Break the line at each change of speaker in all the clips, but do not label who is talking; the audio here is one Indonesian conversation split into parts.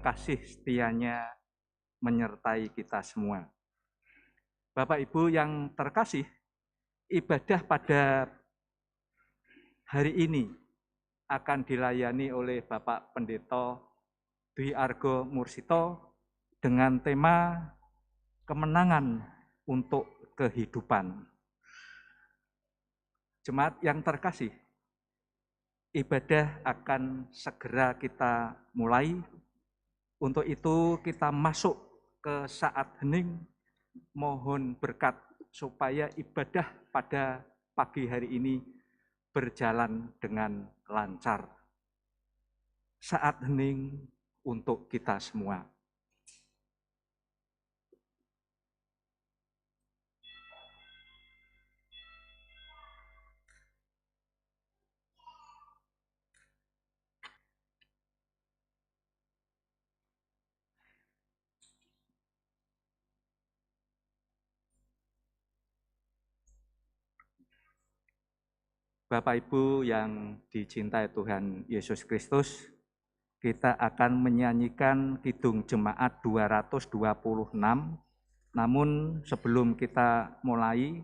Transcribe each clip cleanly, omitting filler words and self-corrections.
kasih setianya menyertai kita semua. Bapak Ibu yang terkasih, ibadah pada hari ini akan dilayani oleh Bapak Pendeta Dwi Argo Mursito dengan tema kemenangan untuk kehidupan. Jemaat yang terkasih, ibadah akan segera kita mulai. Untuk itu kita masuk ke saat hening, mohon berkat supaya ibadah pada pagi hari ini berjalan dengan lancar. Saat hening untuk kita semua. Bapak Ibu yang dicintai Tuhan Yesus Kristus, kita akan menyanyikan Kidung Jemaat 226. Namun sebelum kita mulai,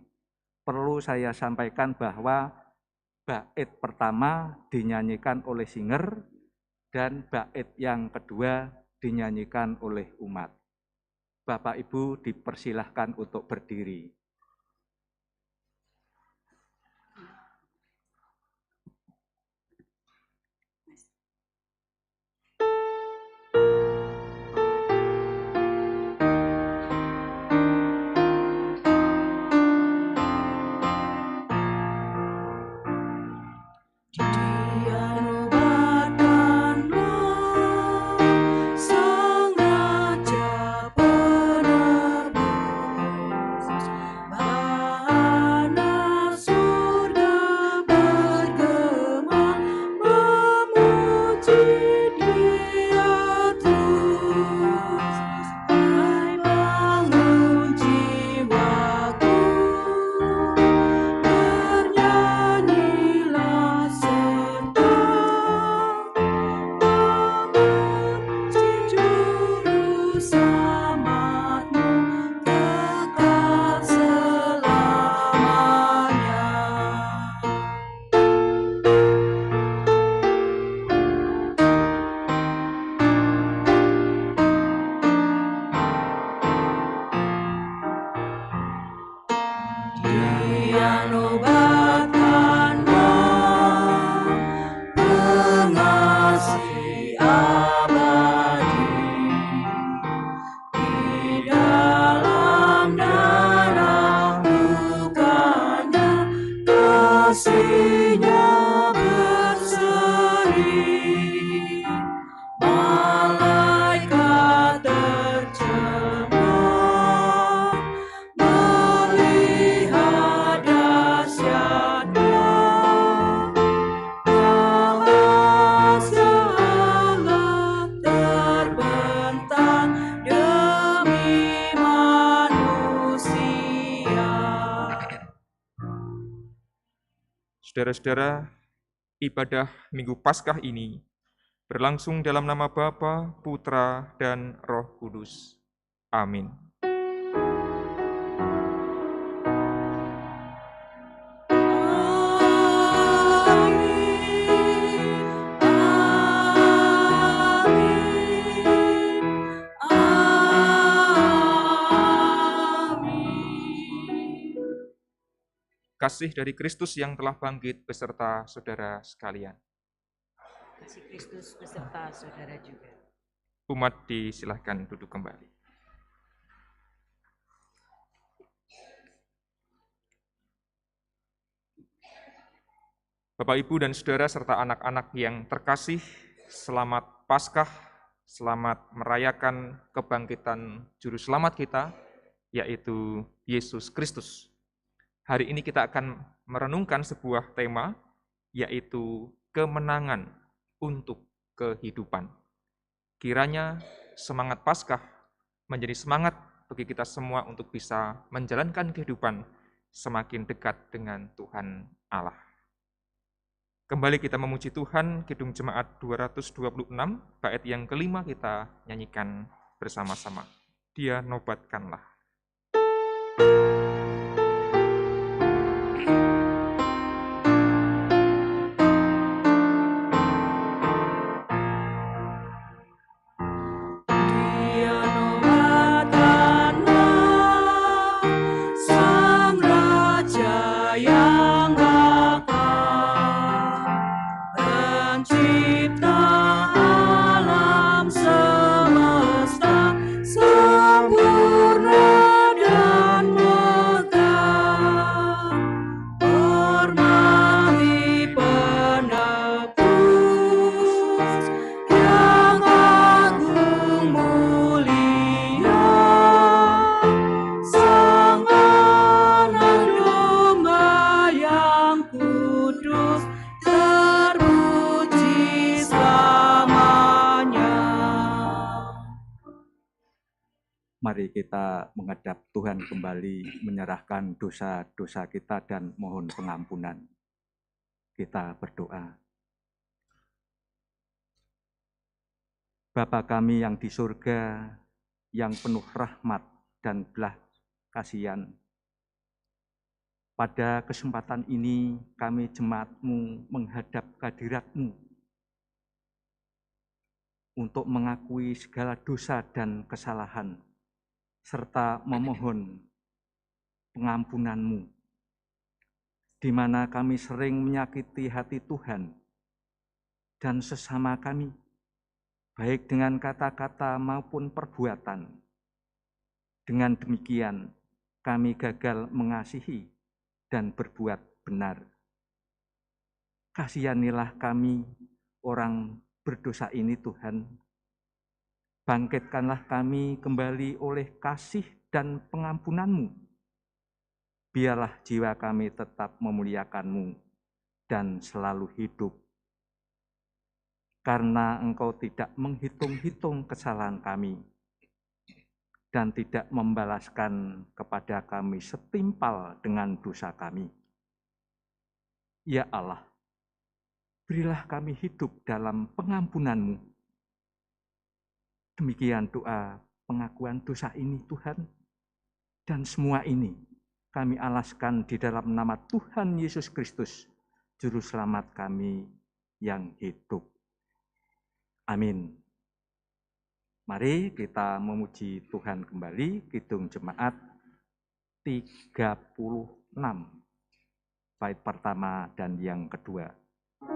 perlu saya sampaikan bahwa bait pertama dinyanyikan oleh singer dan bait yang kedua dinyanyikan oleh umat. Bapak Ibu dipersilahkan untuk berdiri.
Saudara-saudara, ibadah Minggu Paskah ini berlangsung dalam nama Bapa, Putra, dan Roh Kudus. Amin. Kasih dari Kristus yang telah bangkit beserta saudara sekalian.
Kasih Kristus beserta saudara juga.
Umat disilahkan duduk kembali. Bapak, Ibu, dan saudara serta anak-anak yang terkasih, selamat Paskah, selamat merayakan kebangkitan Juru Selamat kita, yaitu Yesus Kristus. Hari ini kita akan merenungkan sebuah tema, yaitu kemenangan untuk kehidupan. Kiranya semangat Paskah menjadi semangat bagi kita semua untuk bisa menjalankan kehidupan semakin dekat dengan Tuhan Allah. Kembali kita memuji Tuhan, Kidung Jemaat 226, bait yang kelima kita nyanyikan bersama-sama. Dia nobatkanlah.
Mari kita menghadap Tuhan kembali, menyerahkan dosa-dosa kita dan mohon pengampunan. Kita berdoa. Bapa kami yang di surga, yang penuh rahmat dan belas kasihan, pada kesempatan ini kami jemaat-Mu menghadap kehadirat-Mu untuk mengakui segala dosa dan kesalahan, serta memohon pengampunan-Mu, di mana kami sering menyakiti hati Tuhan dan sesama kami, baik dengan kata-kata maupun perbuatan. Dengan demikian, kami gagal mengasihi dan berbuat benar. Kasihanilah kami, orang berdosa ini, Tuhan. Bangkitkanlah kami kembali oleh kasih dan pengampunan-Mu. Biarlah jiwa kami tetap memuliakan-Mu dan selalu hidup. Karena Engkau tidak menghitung-hitung kesalahan kami dan tidak membalaskan kepada kami setimpal dengan dosa kami. Ya Allah, berilah kami hidup dalam pengampunan-Mu. Demikian doa pengakuan dosa ini, Tuhan. Dan semua ini kami alaskan di dalam nama Tuhan Yesus Kristus, Juru Selamat kami yang hidup. Amin. Mari kita memuji Tuhan kembali, Kidung Jemaat 36, bait pertama dan yang kedua.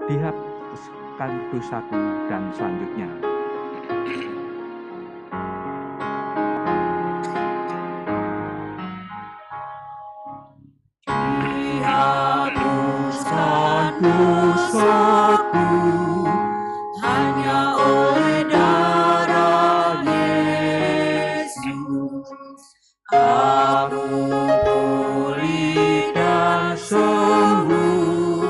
Dihapuskan dosaku dan selanjutnya.
Dosaku hanya oleh darah Yesus, aku pulih dan sembuh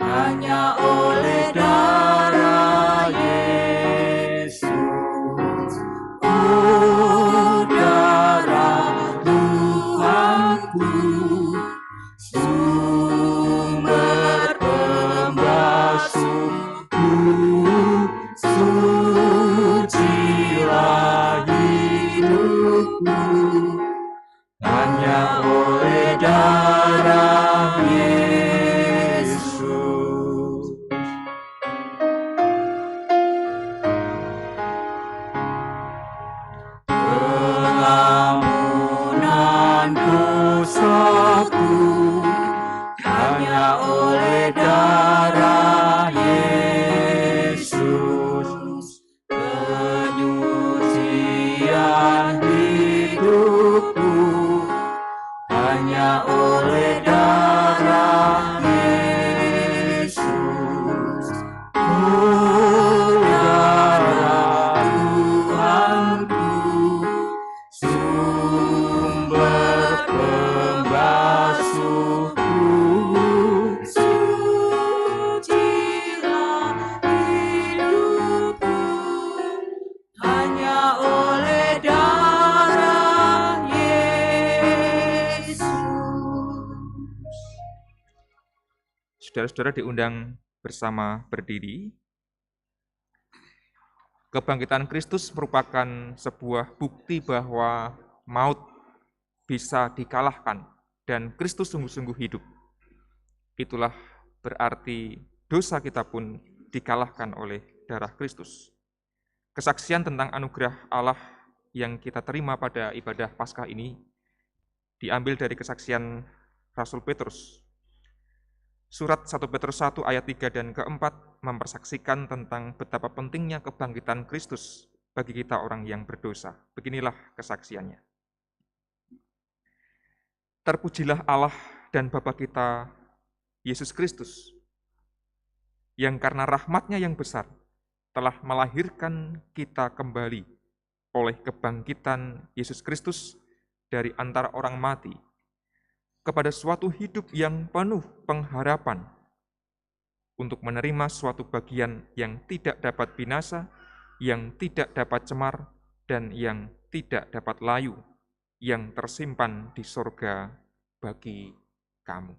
hanya oleh darah Yesus. Oh, darah Tuhanku, sucilah hidupku hanya oleh darah Yesus. Pengampunan dosaku hanya oleh darah Yesus, penyucian hidupku hanya oleh darah Yesus. Oh, darah Tuhanku, sumber pembasuhku, sucilah hidupku hanya oleh darah Yesus.
Saudara-saudara diundang bersama berdiri. Kebangkitan Kristus merupakan sebuah bukti bahwa maut bisa dikalahkan dan Kristus sungguh-sungguh hidup. Itulah berarti dosa kita pun dikalahkan oleh darah Kristus. Kesaksian tentang anugerah Allah yang kita terima pada ibadah Paskah ini diambil dari kesaksian Rasul Petrus. Surat 1 Petrus 1 ayat 3 dan ke-4 mempersaksikan tentang betapa pentingnya kebangkitan Kristus bagi kita orang yang berdosa. Beginilah kesaksiannya. Terpujilah Allah dan Bapa kita, Yesus Kristus, yang karena rahmat-Nya yang besar telah melahirkan kita kembali oleh kebangkitan Yesus Kristus dari antara orang mati, kepada suatu hidup yang penuh pengharapan untuk menerima suatu bagian yang tidak dapat binasa, yang tidak dapat cemar, dan yang tidak dapat layu, yang tersimpan di sorga bagi kamu.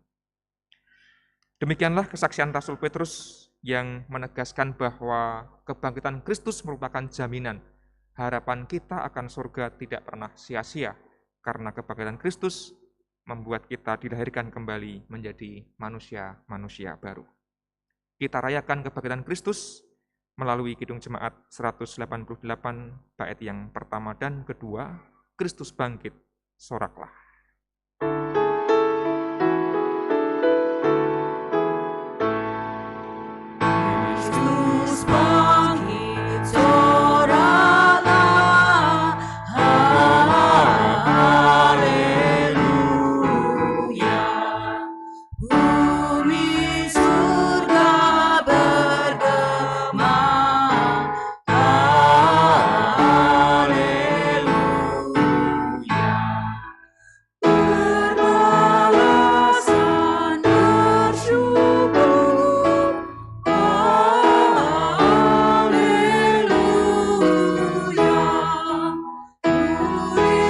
Demikianlah kesaksian Rasul Petrus yang menegaskan bahwa kebangkitan Kristus merupakan jaminan harapan kita akan surga tidak pernah sia-sia, karena kebangkitan Kristus membuat kita dilahirkan kembali menjadi manusia-manusia baru. Kita rayakan kebangkitan Kristus melalui Kidung Jemaat 188 bait yang pertama dan kedua, Kristus bangkit, soraklah.
Kristus bangkit, soraklah. Haleluya. Bumi surga bergema. Haleluya. Berbalasan bersyukur. Haleluya.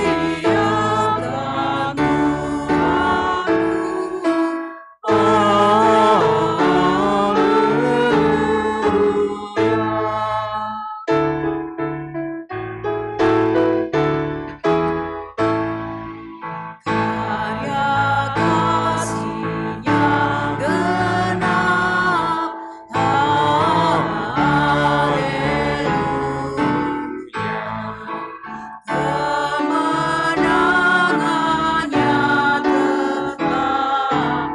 Muliakan Tuhanku. Karya kasih-Nya genap. Haleluya. Kemenangannya tetap.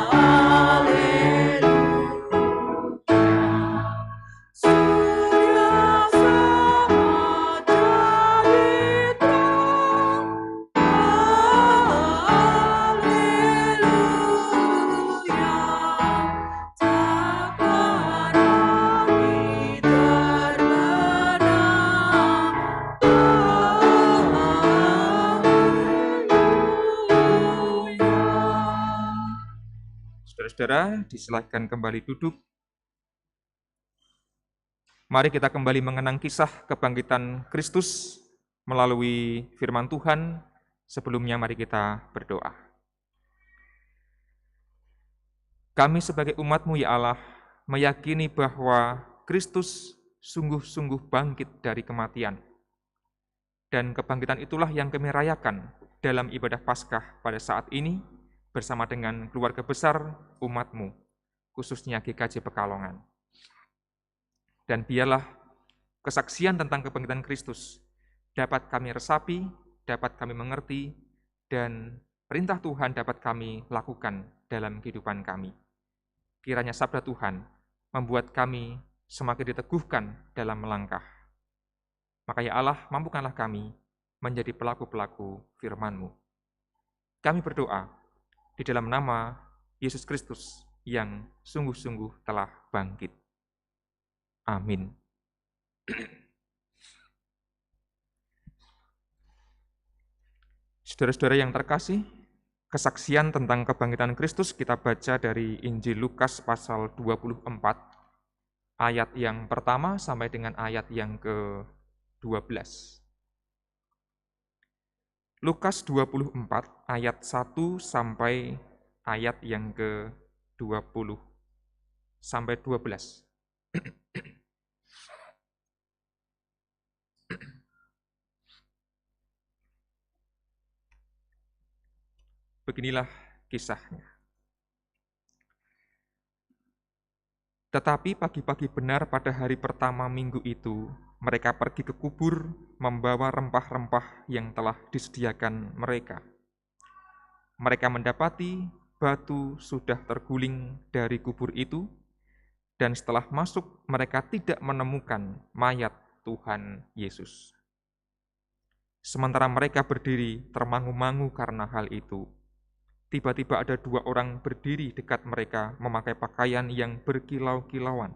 Haleluya. Surya sama jadi terang. Haleluya. Takkan angin terbenam. Haleluya.
Saudara-saudara, disilahkan kembali duduk. Mari kita kembali mengenang kisah kebangkitan Kristus melalui firman Tuhan. Sebelumnya mari kita berdoa. Kami sebagai umat-Mu ya Allah, meyakini bahwa Kristus sungguh-sungguh bangkit dari kematian. Dan kebangkitan itulah yang kami rayakan dalam ibadah Paskah pada saat ini bersama dengan keluarga besar umat-Mu, khususnya GKJ Pekalongan. Dan biarlah kesaksian tentang kebangkitan Kristus dapat kami resapi, dapat kami mengerti, dan perintah Tuhan dapat kami lakukan dalam kehidupan kami. Kiranya sabda Tuhan membuat kami semakin diteguhkan dalam melangkah. Maka ya Allah, mampukanlah kami menjadi pelaku-pelaku firman-Mu. Kami berdoa di dalam nama Yesus Kristus yang sungguh-sungguh telah bangkit. Amin. Saudara-saudara yang terkasih, kesaksian tentang kebangkitan Kristus kita baca dari Injil Lukas pasal 24, ayat yang pertama sampai dengan ayat yang ke-12. Lukas 24 ayat 1 sampai ayat yang ke-24. sampai 12. Beginilah kisahnya. Tetapi pagi-pagi benar pada hari pertama minggu itu, mereka pergi ke kubur membawa rempah-rempah yang telah disediakan mereka. Mereka mendapati batu sudah terguling dari kubur itu, dan setelah masuk mereka tidak menemukan mayat Tuhan Yesus. Sementara mereka berdiri termangu-mangu karena hal itu, tiba-tiba ada 2 orang berdiri dekat mereka memakai pakaian yang berkilau-kilauan.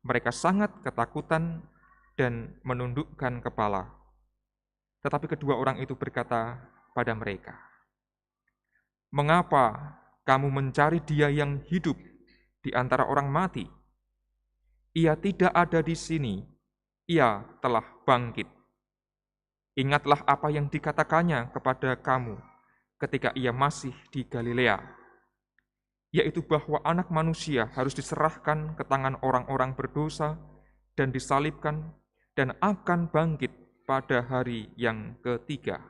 Mereka sangat ketakutan dan menundukkan kepala. Tetapi kedua orang itu berkata pada mereka, "Mengapa kamu mencari Dia yang hidup di antara orang mati? Ia tidak ada di sini, Ia telah bangkit. Ingatlah apa yang dikatakannya kepada kamu ketika Ia masih di Galilea, yaitu bahwa Anak Manusia harus diserahkan ke tangan orang-orang berdosa dan disalibkan dan akan bangkit pada hari yang ketiga."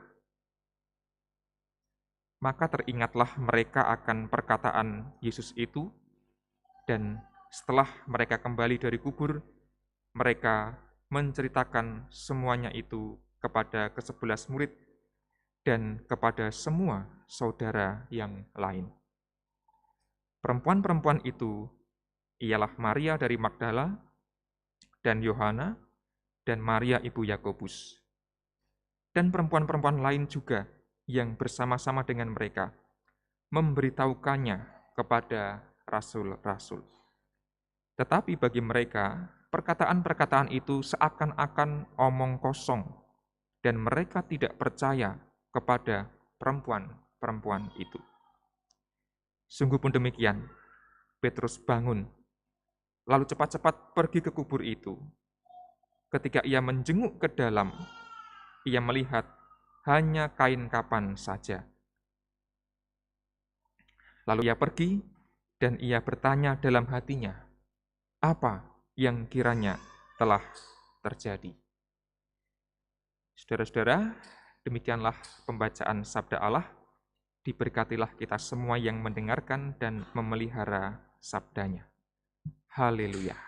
Maka teringatlah mereka akan perkataan Yesus itu, dan setelah mereka kembali dari kubur, mereka menceritakan semuanya itu kepada ke-11 murid dan kepada semua saudara yang lain. Perempuan-perempuan itu ialah Maria dari Magdala dan Yohana dan Maria ibu Yakobus, dan perempuan-perempuan lain juga yang bersama-sama dengan mereka memberitahukannya kepada rasul-rasul. Tetapi bagi mereka, perkataan-perkataan itu seakan-akan omong kosong, dan mereka tidak percaya kepada perempuan-perempuan itu. Sungguh pun demikian, Petrus bangun, lalu cepat-cepat pergi ke kubur itu. Ketika ia menjenguk ke dalam, ia melihat hanya kain kapan saja. Lalu ia pergi dan ia bertanya dalam hatinya, apa yang kiranya telah terjadi. Saudara-saudara, demikianlah pembacaan sabda Allah. Diberkatilah kita semua yang mendengarkan dan memelihara sabdanya. Haleluya.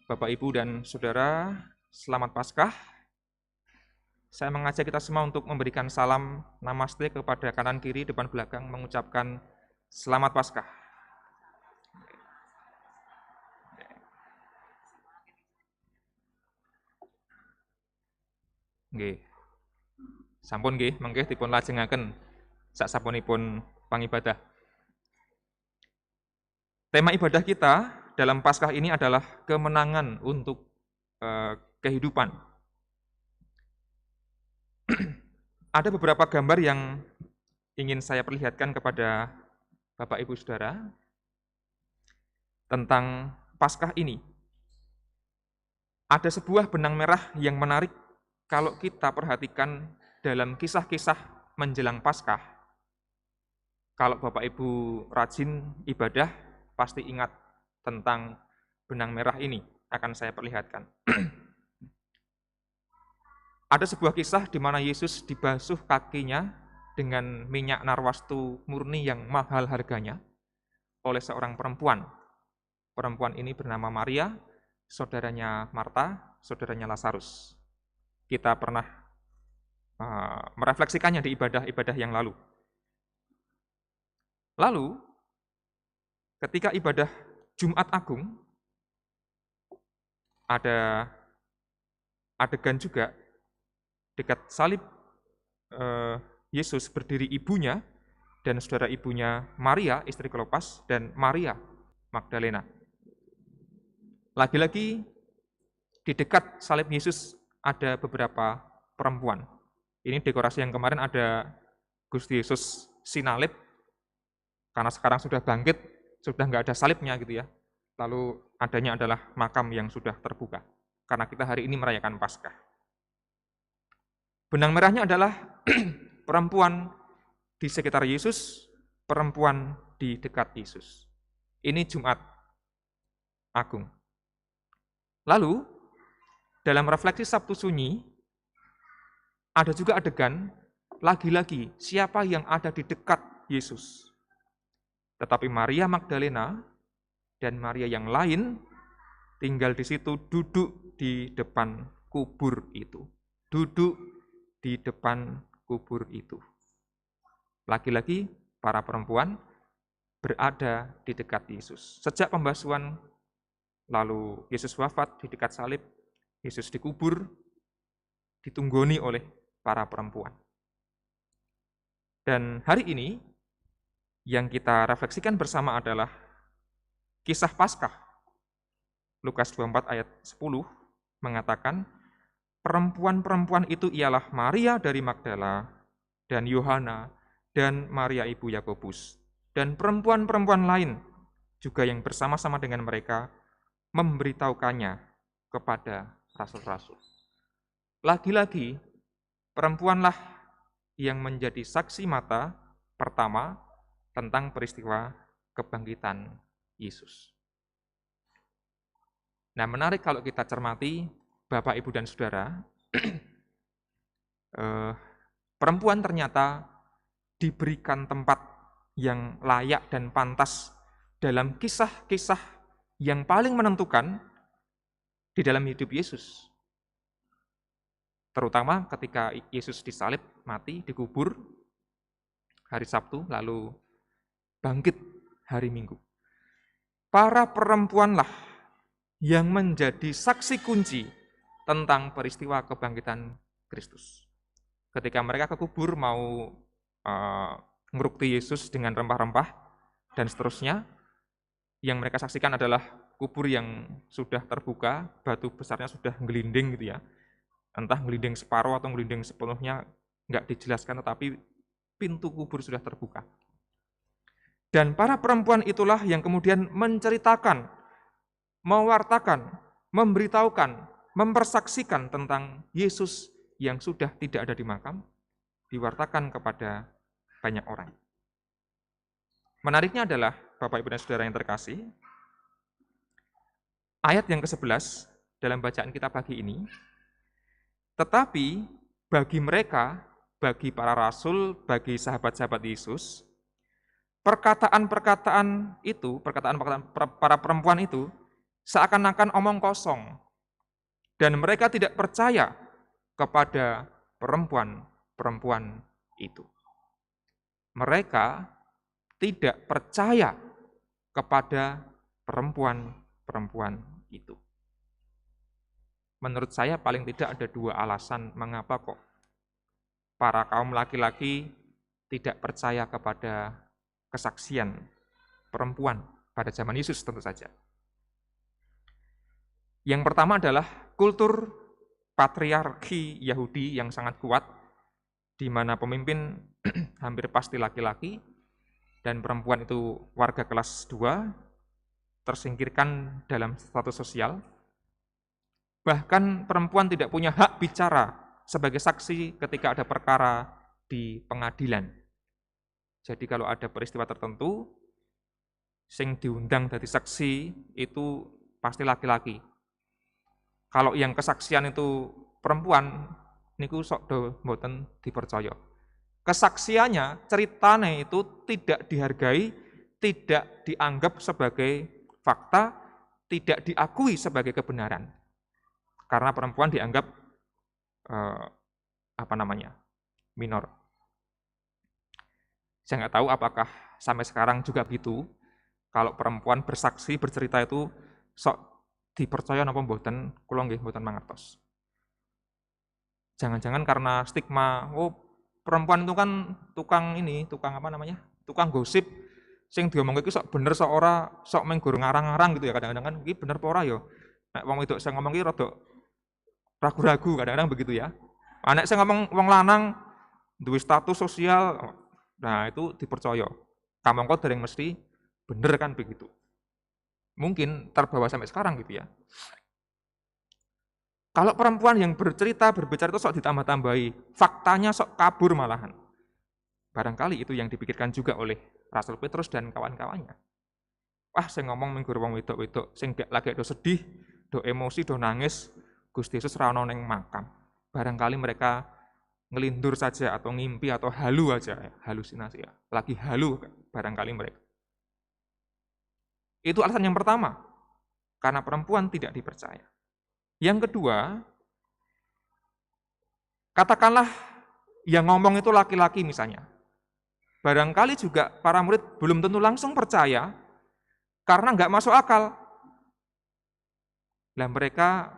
Bapak, Ibu, dan Saudara, selamat Paskah. Saya mengajak kita semua untuk memberikan salam namaste kepada kanan kiri, depan belakang, mengucapkan selamat Paskah. Nggih. Sampun nggih, mengke dipun lajengaken saksapunipun pangibadah. Tema ibadah kita dalam Paskah ini adalah kemenangan untuk kehidupan. Ada beberapa gambar yang ingin saya perlihatkan kepada Bapak Ibu Saudara tentang Paskah ini. Ada sebuah benang merah yang menarik kalau kita perhatikan dalam kisah-kisah menjelang Paskah. Kalau Bapak Ibu rajin ibadah, pasti ingat tentang benang merah ini, akan saya perlihatkan. Ada sebuah kisah di mana Yesus dibasuh kakinya dengan minyak narwastu murni yang mahal harganya oleh seorang perempuan. Perempuan ini bernama Maria, saudaranya Marta, saudaranya Lazarus. Kita pernah merefleksikannya di ibadah-ibadah yang lalu. Lalu, ketika ibadah Jumat Agung, ada adegan juga dekat salib Yesus berdiri ibunya dan saudara ibunya Maria, istri Klopas, dan Maria Magdalena. Lagi-lagi di dekat salib Yesus ada beberapa perempuan. Ini dekorasi yang kemarin ada Gusti Yesus sinalib, karena sekarang sudah bangkit, sudah nggak ada salibnya gitu ya. Lalu adanya adalah makam yang sudah terbuka. Karena kita hari ini merayakan Paskah. Benang merahnya adalah perempuan di sekitar Yesus, perempuan di dekat Yesus. Ini Jumat Agung. Lalu, dalam refleksi Sabtu Sunyi, ada juga adegan, lagi-lagi, siapa yang ada di dekat Yesus. Tetapi Maria Magdalena dan Maria yang lain tinggal di situ, duduk di depan kubur itu. Duduk di depan kubur itu. Lagi-lagi para perempuan berada di dekat Yesus. Sejak pembasuhan, lalu Yesus wafat di dekat salib, Yesus dikubur, ditunggoni oleh para perempuan. Dan hari ini, yang kita refleksikan bersama adalah kisah Paskah. Lukas 24 ayat 10 mengatakan, perempuan-perempuan itu ialah Maria dari Magdala, dan Yohana, dan Maria ibu Yakobus, dan perempuan-perempuan lain juga yang bersama-sama dengan mereka memberitahukannya kepada rasul-rasul. Lagi-lagi, perempuanlah yang menjadi saksi mata pertama tentang peristiwa kebangkitan Yesus. Nah, menarik kalau kita cermati, Bapak, Ibu, dan Saudara, perempuan ternyata diberikan tempat yang layak dan pantas dalam kisah-kisah yang paling menentukan di dalam hidup Yesus. Terutama ketika Yesus disalib, mati, dikubur hari Sabtu, lalu bangkit hari Minggu. Para perempuanlah yang menjadi saksi kunci tentang peristiwa kebangkitan Kristus. Ketika mereka ke kubur mau ngerukti Yesus dengan rempah-rempah dan seterusnya, yang mereka saksikan adalah kubur yang sudah terbuka, batu besarnya sudah ngelinding gitu ya. Entah ngelinding separuh atau ngelinding sepenuhnya, nggak dijelaskan, tetapi pintu kubur sudah terbuka. Dan para perempuan itulah yang kemudian menceritakan, mewartakan, memberitahukan, mempersaksikan tentang Yesus yang sudah tidak ada di makam, diwartakan kepada banyak orang. Menariknya adalah, Bapak, Ibu, dan Saudara yang terkasih, ayat yang ke-11 dalam bacaan kita pagi ini, tetapi bagi mereka, bagi para rasul, bagi sahabat-sahabat Yesus, perkataan-perkataan itu, perkataan-perkataan para perempuan itu, seakan-akan omong kosong. Dan mereka tidak percaya kepada perempuan-perempuan itu. Mereka tidak percaya kepada perempuan-perempuan itu. Menurut saya paling tidak ada dua alasan mengapa kok para kaum laki-laki tidak percaya kepada kesaksian perempuan pada zaman Yesus tentu saja. Yang pertama adalah kultur patriarki Yahudi yang sangat kuat, di mana pemimpin hampir pasti laki-laki, dan perempuan itu warga kelas 2, tersingkirkan dalam status sosial. Bahkan perempuan tidak punya hak bicara sebagai saksi ketika ada perkara di pengadilan. Jadi kalau ada peristiwa tertentu, sing diundang dari saksi itu pasti laki-laki. Kalau yang kesaksian itu perempuan, niku sok do mboten dipercaya. Kesaksiannya, ceritanya itu tidak dihargai, tidak dianggap sebagai fakta, tidak diakui sebagai kebenaran. Karena perempuan dianggap minor. Saya nggak tahu apakah sampai sekarang juga begitu. Kalau perempuan bersaksi, bercerita itu sok dipercaya napa mboten, kula nggih mboten mangertos. Jangan-jangan karena stigma, perempuan itu kan tukang gosip, sing diomongke iki sok bener sok ora, sok menggur ngarang-ngarang gitu ya, kadang-kadang kan iki bener apa ora ya. Nek wong wedok sing ngomong iki rada ragu-ragu, kadang-kadang begitu ya. Nek sing ngomong wong lanang duwe status sosial, Nah, itu dipercaya. Kamangka dereng mesti bener kan begitu. Mungkin terbawa sampai sekarang gitu ya. Kalau perempuan yang berbicara itu sok ditambah-tambahi, faktanya sok kabur malahan. Barangkali itu yang dipikirkan juga oleh Rasul Petrus dan kawan-kawannya. Wah, saya ngomong minggu wong wedok-wedok, sing lagi do sedih, do emosi, do nangis, Gusti Yesus ra ono ning makam. Barangkali mereka ngelindur saja atau ngimpi atau halu aja, halusinasi ya. Lagi halu barangkali mereka. Itu alasan yang pertama, karena perempuan tidak dipercaya. Yang kedua, katakanlah yang ngomong itu laki-laki misalnya. Barangkali juga para murid belum tentu langsung percaya, karena nggak masuk akal. Nah, mereka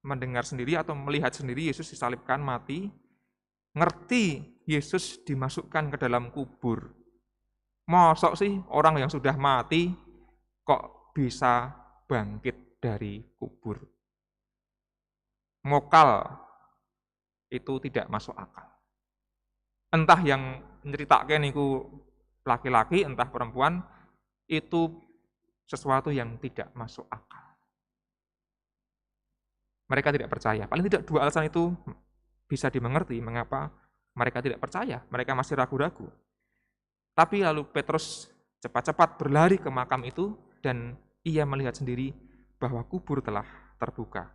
mendengar sendiri atau melihat sendiri Yesus disalibkan mati, ngerti Yesus dimasukkan ke dalam kubur. Mosok sih orang yang sudah mati kok bisa bangkit dari kubur. Mokal itu tidak masuk akal. Entah yang nyeritakake niku laki-laki, entah perempuan, itu sesuatu yang tidak masuk akal. Mereka tidak percaya. Paling tidak dua alasan itu bisa dimengerti mengapa mereka tidak percaya, mereka masih ragu-ragu. Tapi lalu Petrus cepat-cepat berlari ke makam itu dan ia melihat sendiri bahwa kubur telah terbuka.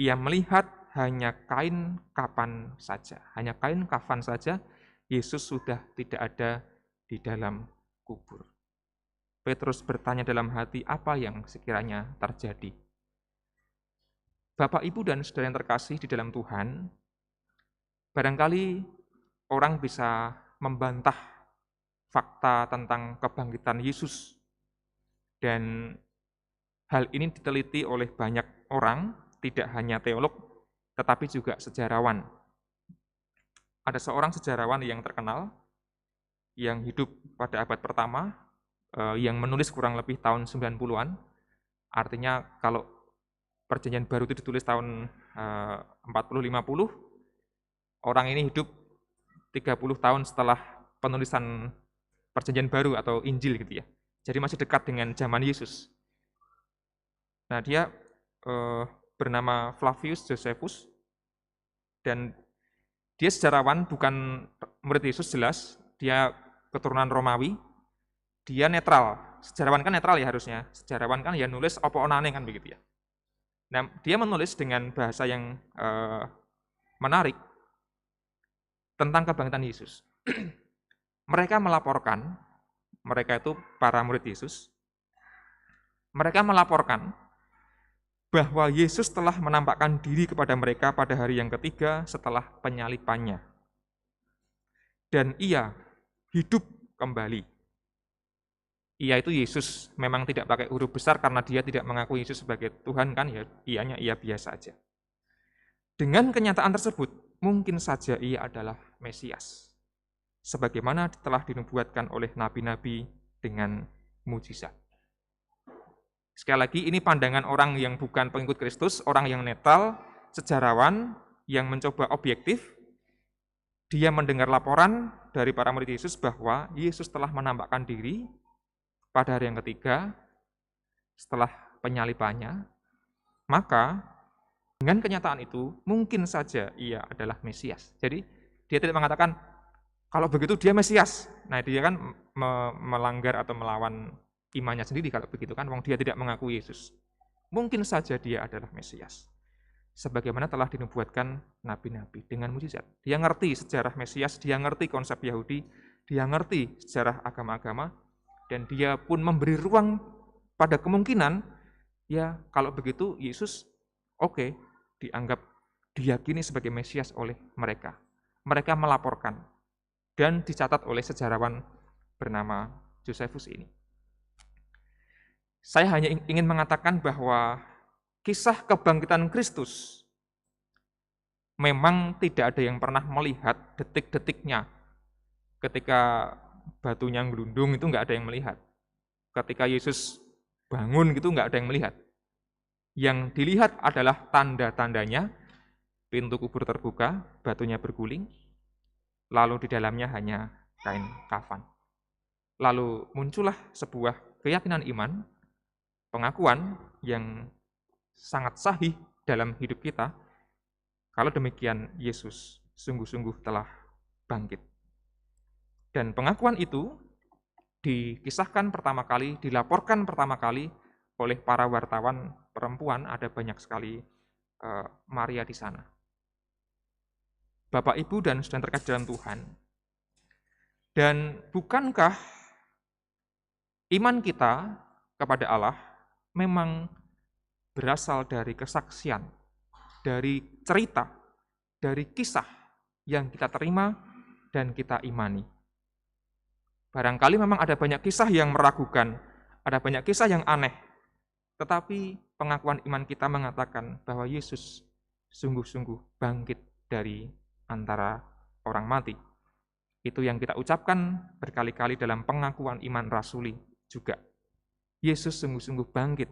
Ia melihat hanya kain kafan saja, Yesus sudah tidak ada di dalam kubur. Petrus bertanya dalam hati apa yang sekiranya terjadi. Bapak, Ibu, dan saudara yang terkasih di dalam Tuhan, barangkali orang bisa membantah fakta tentang kebangkitan Yesus. Dan hal ini diteliti oleh banyak orang, tidak hanya teolog, tetapi juga sejarawan. Ada seorang sejarawan yang terkenal, yang hidup pada abad pertama, yang menulis kurang lebih tahun 90-an. Artinya kalau Perjanjian Baru itu ditulis tahun 40-50, orang ini hidup 30 tahun setelah penulisan Perjanjian Baru atau Injil gitu ya. Jadi masih dekat dengan zaman Yesus. Nah, dia bernama Flavius Josephus, dan dia sejarawan, bukan murid Yesus jelas, dia keturunan Romawi, dia netral. Sejarawan kan netral ya harusnya, sejarawan kan ya nulis apa onane kan begitu ya. Nah, dia menulis dengan bahasa yang menarik tentang kebangkitan Yesus. Mereka melaporkan, mereka itu para murid Yesus, mereka melaporkan bahwa Yesus telah menampakkan diri kepada mereka pada hari yang ketiga setelah penyalipannya. Dan ia hidup kembali. Ia itu Yesus, memang tidak pakai huruf besar karena dia tidak mengakui Yesus sebagai Tuhan kan, ya ianya ia biasa aja. Dengan kenyataan tersebut, mungkin saja ia adalah Mesias. Sebagaimana telah dinubuatkan oleh nabi-nabi dengan mujizat. Sekali lagi, ini pandangan orang yang bukan pengikut Kristus, orang yang netral, sejarawan, yang mencoba objektif. Dia mendengar laporan dari para murid Yesus bahwa Yesus telah menampakkan diri pada hari yang ketiga setelah penyalipannya. Maka dengan kenyataan itu, mungkin saja ia adalah Mesias. Jadi, dia tidak mengatakan, kalau begitu dia Mesias. Nah, dia kan melanggar atau melawan imannya sendiri kalau begitu kan, wong dia tidak mengaku Yesus. Mungkin saja dia adalah Mesias. Sebagaimana telah dinubuatkan nabi-nabi dengan mujizat. Dia ngerti sejarah Mesias, dia ngerti konsep Yahudi, dia ngerti sejarah agama-agama, dan dia pun memberi ruang pada kemungkinan, ya kalau begitu Yesus oke, dianggap diyakini sebagai Mesias oleh mereka. Mereka melaporkan dan dicatat oleh sejarawan bernama Josephus ini. Saya hanya ingin mengatakan bahwa kisah kebangkitan Kristus memang tidak ada yang pernah melihat detik-detiknya. Ketika batunya ngelundung itu nggak ada yang melihat. Ketika Yesus bangun gitu nggak ada yang melihat. Yang dilihat adalah tanda-tandanya, pintu kubur terbuka, batunya berguling, lalu di dalamnya hanya kain kafan. Lalu muncullah sebuah keyakinan iman, pengakuan yang sangat sahih dalam hidup kita. Kalau demikian, Yesus sungguh-sungguh telah bangkit. Dan pengakuan itu dikisahkan pertama kali, dilaporkan pertama kali oleh para wartawan perempuan, ada banyak sekali Maria di sana. Bapak, Ibu, dan saudara terkasih dalam Tuhan. Dan bukankah iman kita kepada Allah memang berasal dari kesaksian, dari cerita, dari kisah yang kita terima dan kita imani. Barangkali memang ada banyak kisah yang meragukan, ada banyak kisah yang aneh, tetapi pengakuan iman kita mengatakan bahwa Yesus sungguh-sungguh bangkit dari antara orang mati. Itu yang kita ucapkan berkali-kali dalam pengakuan iman rasuli juga. Yesus sungguh-sungguh bangkit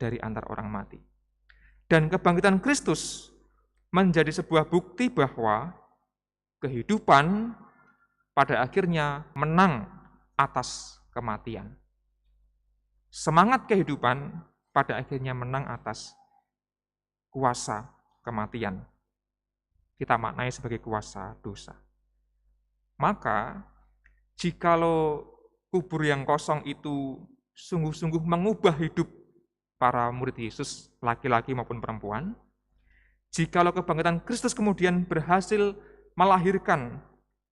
dari antara orang mati. Dan kebangkitan Kristus menjadi sebuah bukti bahwa kehidupan pada akhirnya menang atas kematian. Semangat kehidupan pada akhirnya menang atas kuasa kematian. Kita maknai sebagai kuasa dosa. Maka, jikalau kubur yang kosong itu sungguh-sungguh mengubah hidup para murid Yesus, laki-laki maupun perempuan, jikalau kebangkitan Kristus kemudian berhasil melahirkan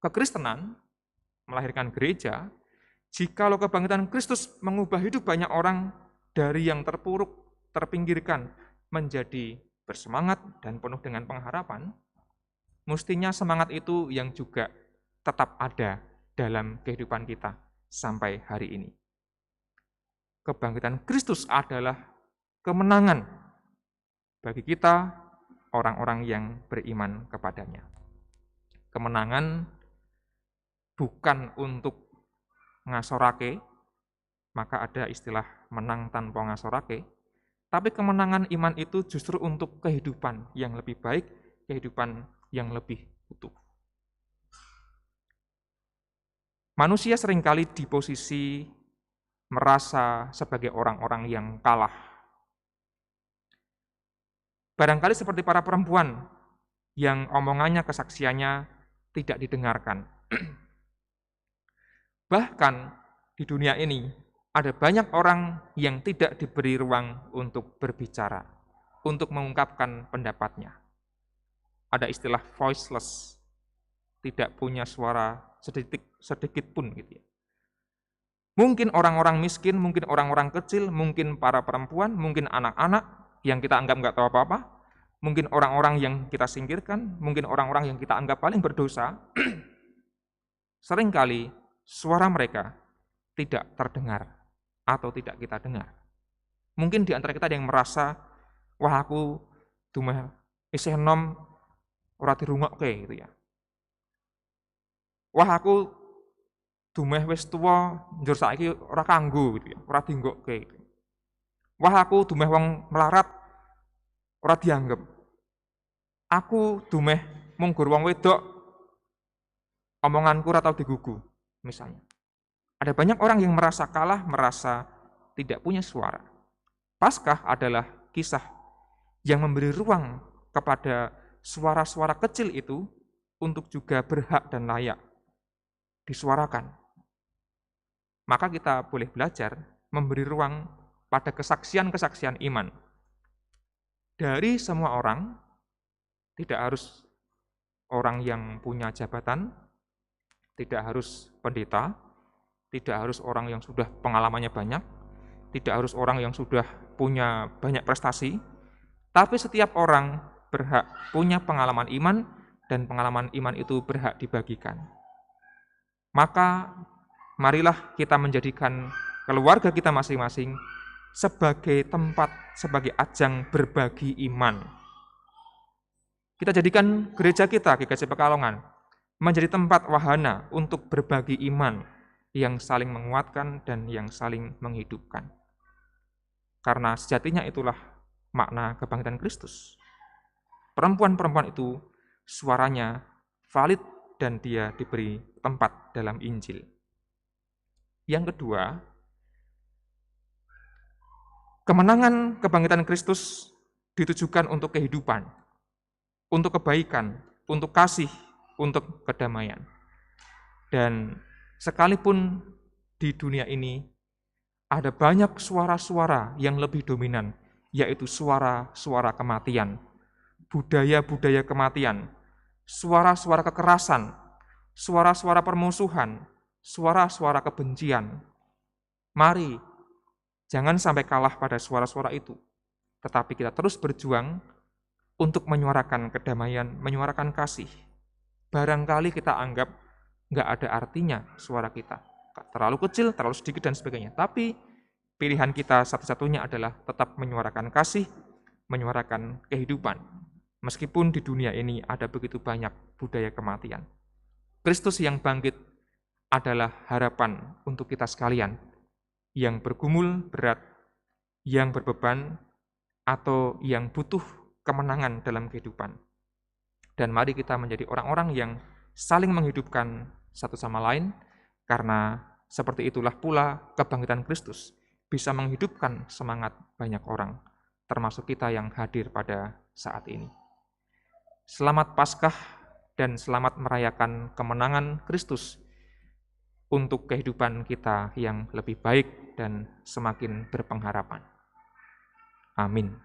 kekristenan, melahirkan gereja, jikalau kebangkitan Kristus mengubah hidup banyak orang dari yang terpuruk, terpinggirkan, menjadi bersemangat dan penuh dengan pengharapan, mestinya semangat itu yang juga tetap ada dalam kehidupan kita sampai hari ini. Kebangkitan Kristus adalah kemenangan bagi kita, orang-orang yang beriman kepadanya. Kemenangan bukan untuk ngasorake, maka ada istilah menang tanpa ngasorake, tapi kemenangan iman itu justru untuk kehidupan yang lebih baik, kehidupan yang lebih utuh. Manusia seringkali di posisi merasa sebagai orang-orang yang kalah. Barangkali seperti para perempuan yang omongannya, kesaksiannya tidak didengarkan. Bahkan di dunia ini ada banyak orang yang tidak diberi ruang untuk berbicara, untuk mengungkapkan pendapatnya. Ada istilah voiceless, tidak punya suara sedikit pun gitu ya. Mungkin orang-orang miskin, mungkin orang-orang kecil, mungkin para perempuan, mungkin anak-anak yang kita anggap nggak tahu apa-apa, mungkin orang-orang yang kita singkirkan, mungkin orang-orang yang kita anggap paling berdosa, seringkali suara mereka tidak terdengar atau tidak kita dengar. Mungkin di antara kita ada yang merasa, wah aku dumeh isih enom ora dirungokke gitu ya. Wah aku dumeh wis tuwa njur saiki ora kanggo gitu ya, ora dienggokke gitu. Wah aku dumeh wong melarat ora dianggep. Aku dumeh mung gur wong wedok omonganku ora tau digugu misalnya. Ada banyak orang yang merasa kalah, merasa tidak punya suara. Paskah adalah kisah yang memberi ruang kepada suara-suara kecil itu untuk juga berhak dan layak disuarakan. Maka kita boleh belajar memberi ruang pada kesaksian-kesaksian iman. Dari semua orang, tidak harus orang yang punya jabatan, tidak harus pendeta, tidak harus orang yang sudah pengalamannya banyak, tidak harus orang yang sudah punya banyak prestasi, tapi setiap orang berhak punya pengalaman iman, dan pengalaman iman itu berhak dibagikan. Maka marilah kita menjadikan keluarga kita masing-masing sebagai tempat, sebagai ajang berbagi iman. Kita jadikan gereja kita, GKJ Pekalongan, menjadi tempat wahana untuk berbagi iman yang saling menguatkan dan yang saling menghidupkan. Karena sejatinya itulah makna kebangkitan Kristus. Perempuan-perempuan itu suaranya valid dan dia diberi tempat dalam Injil. Yang kedua, kemenangan kebangkitan Kristus ditujukan untuk kehidupan, untuk kebaikan, untuk kasih, untuk kedamaian. Dan sekalipun di dunia ini ada banyak suara-suara yang lebih dominan, yaitu suara-suara kematian, budaya-budaya kematian, suara-suara kekerasan, suara-suara permusuhan, suara-suara kebencian. Mari, jangan sampai kalah pada suara-suara itu, tetapi kita terus berjuang untuk menyuarakan kedamaian, menyuarakan kasih. Barangkali kita anggap nggak ada artinya suara kita, terlalu kecil, terlalu sedikit, dan sebagainya. Tapi pilihan kita satu-satunya adalah tetap menyuarakan kasih, menyuarakan kehidupan. Meskipun di dunia ini ada begitu banyak budaya kematian. Kristus yang bangkit adalah harapan untuk kita sekalian yang bergumul berat, yang berbeban, atau yang butuh kemenangan dalam kehidupan. Dan mari kita menjadi orang-orang yang saling menghidupkan satu sama lain, karena seperti itulah pula kebangkitan Kristus bisa menghidupkan semangat banyak orang, termasuk kita yang hadir pada saat ini. Selamat Paskah dan selamat merayakan kemenangan Kristus untuk kehidupan kita yang lebih baik dan semakin berpengharapan. Amin.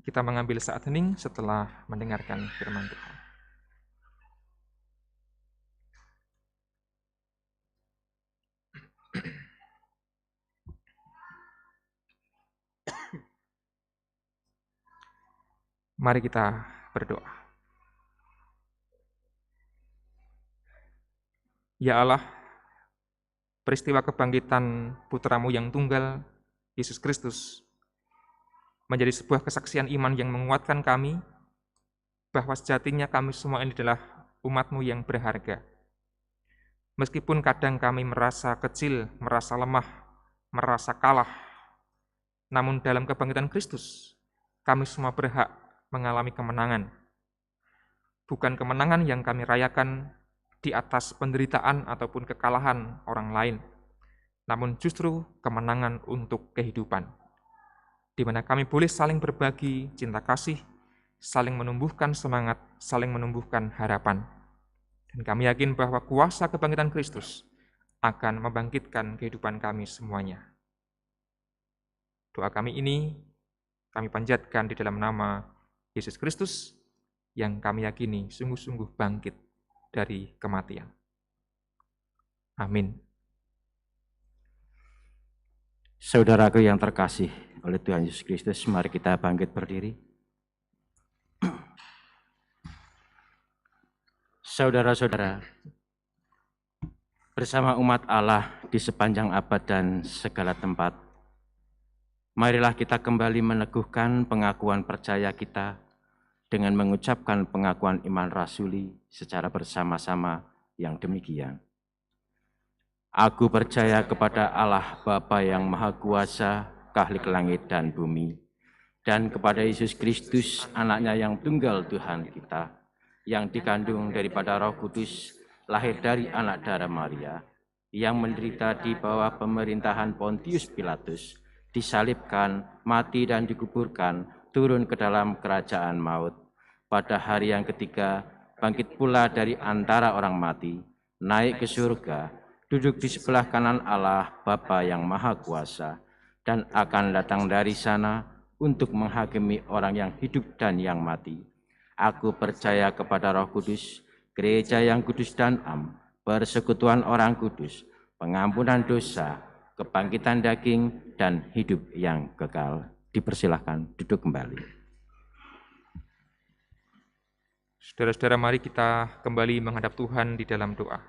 Kita mengambil saat hening setelah mendengarkan firman Tuhan. Mari kita berdoa. Ya Allah, peristiwa kebangkitan Putra-Mu yang tunggal, Yesus Kristus, menjadi sebuah kesaksian iman yang menguatkan kami, bahwa sejatinya kami semua ini adalah umat-Mu yang berharga. Meskipun kadang kami merasa kecil, merasa lemah, merasa kalah, namun dalam kebangkitan Kristus, kami semua berhak mengalami kemenangan. Bukan kemenangan yang kami rayakan di atas penderitaan ataupun kekalahan orang lain, namun justru kemenangan untuk kehidupan, di mana kami boleh saling berbagi cinta kasih, saling menumbuhkan semangat, saling menumbuhkan harapan. Dan kami yakin bahwa kuasa kebangkitan Kristus akan membangkitkan kehidupan kami semuanya. Doa kami ini kami panjatkan di dalam nama Yesus Kristus yang kami yakini sungguh-sungguh bangkit dari kematian. Amin.
Saudaraku yang terkasih oleh Tuhan Yesus Kristus, mari kita bangkit berdiri. Saudara-saudara, bersama umat Allah di sepanjang abad dan segala tempat, marilah kita kembali meneguhkan pengakuan percaya kita dengan mengucapkan pengakuan iman rasuli secara bersama-sama yang demikian. Aku percaya kepada Allah Bapa yang Maha Kuasa, Khalik langit dan bumi, dan kepada Yesus Kristus, anaknya yang tunggal Tuhan kita, yang dikandung daripada Roh Kudus, lahir dari anak darah Maria, yang menderita di bawah pemerintahan Pontius Pilatus, disalibkan, mati dan dikuburkan, turun ke dalam kerajaan maut. Pada hari yang ketiga, bangkit pula dari antara orang mati, naik ke surga, duduk di sebelah kanan Allah Bapa yang Maha Kuasa, dan akan datang dari sana untuk menghakimi orang yang hidup dan yang mati. Aku percaya kepada Roh Kudus, gereja yang kudus dan am, persekutuan orang kudus, pengampunan dosa, kebangkitan daging, dan hidup yang kekal. Dipersilahkan duduk kembali.
Saudara-saudara, mari kita kembali menghadap Tuhan di dalam doa.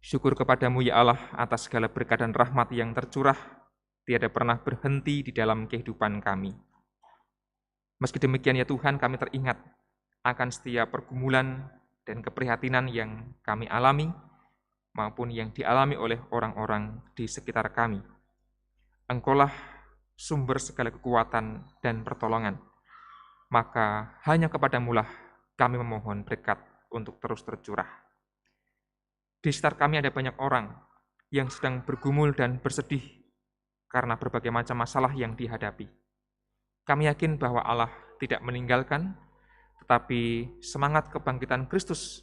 Syukur kepadamu ya Allah atas segala berkat dan rahmat yang tercurah, tiada pernah berhenti di dalam kehidupan kami. Meski demikian ya Tuhan, kami teringat akan setiap pergumulan dan keprihatinan yang kami alami, maupun yang dialami oleh orang-orang di sekitar kami. Engkaulah sumber segala kekuatan dan pertolongan. Maka hanya kepadamu-lah kami memohon berkat untuk terus tercurah. Di sekitar kami ada banyak orang yang sedang bergumul dan bersedih karena berbagai macam masalah yang dihadapi. Kami yakin bahwa Allah tidak meninggalkan, tetapi semangat kebangkitan Kristus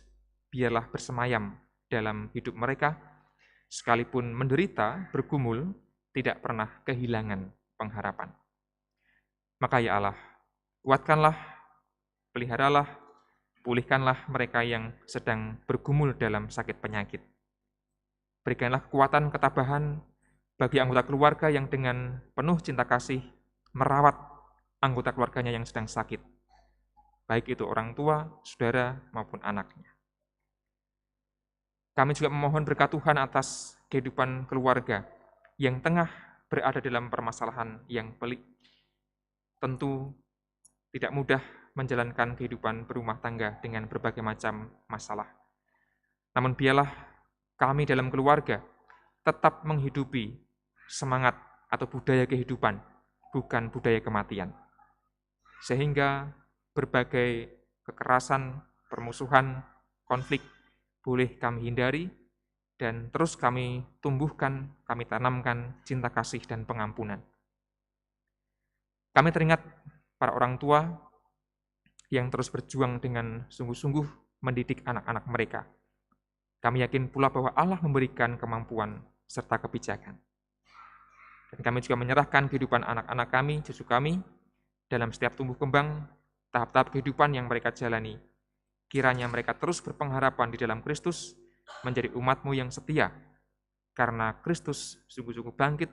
biarlah bersemayam dalam hidup mereka, sekalipun menderita, bergumul, tidak pernah kehilangan pengharapan. Maka ya Allah, kuatkanlah, peliharalah, pulihkanlah mereka yang sedang bergumul dalam sakit penyakit. Berikanlah kekuatan ketabahan bagi anggota keluarga yang dengan penuh cinta kasih merawat anggota keluarganya yang sedang sakit, baik itu orang tua, saudara, maupun anaknya. Kami juga memohon berkat Tuhan atas kehidupan keluarga yang tengah berada dalam permasalahan yang pelik. Tentu tidak mudah menjalankan kehidupan berumah tangga dengan berbagai macam masalah. Namun biarlah kami dalam keluarga tetap menghidupi semangat atau budaya kehidupan, bukan budaya kematian. Sehingga berbagai kekerasan, permusuhan, konflik boleh kami hindari, dan terus kami tumbuhkan, kami tanamkan cinta kasih dan pengampunan. Kami teringat para orang tua yang terus berjuang dengan sungguh-sungguh mendidik anak-anak mereka. Kami yakin pula bahwa Allah memberikan kemampuan serta kebijakan. Dan kami juga menyerahkan kehidupan anak-anak kami, cucu kami, dalam setiap tumbuh kembang, tahap-tahap kehidupan yang mereka jalani. Kiranya mereka terus berpengharapan di dalam Kristus, menjadi umat-Mu yang setia, karena Kristus sungguh-sungguh bangkit,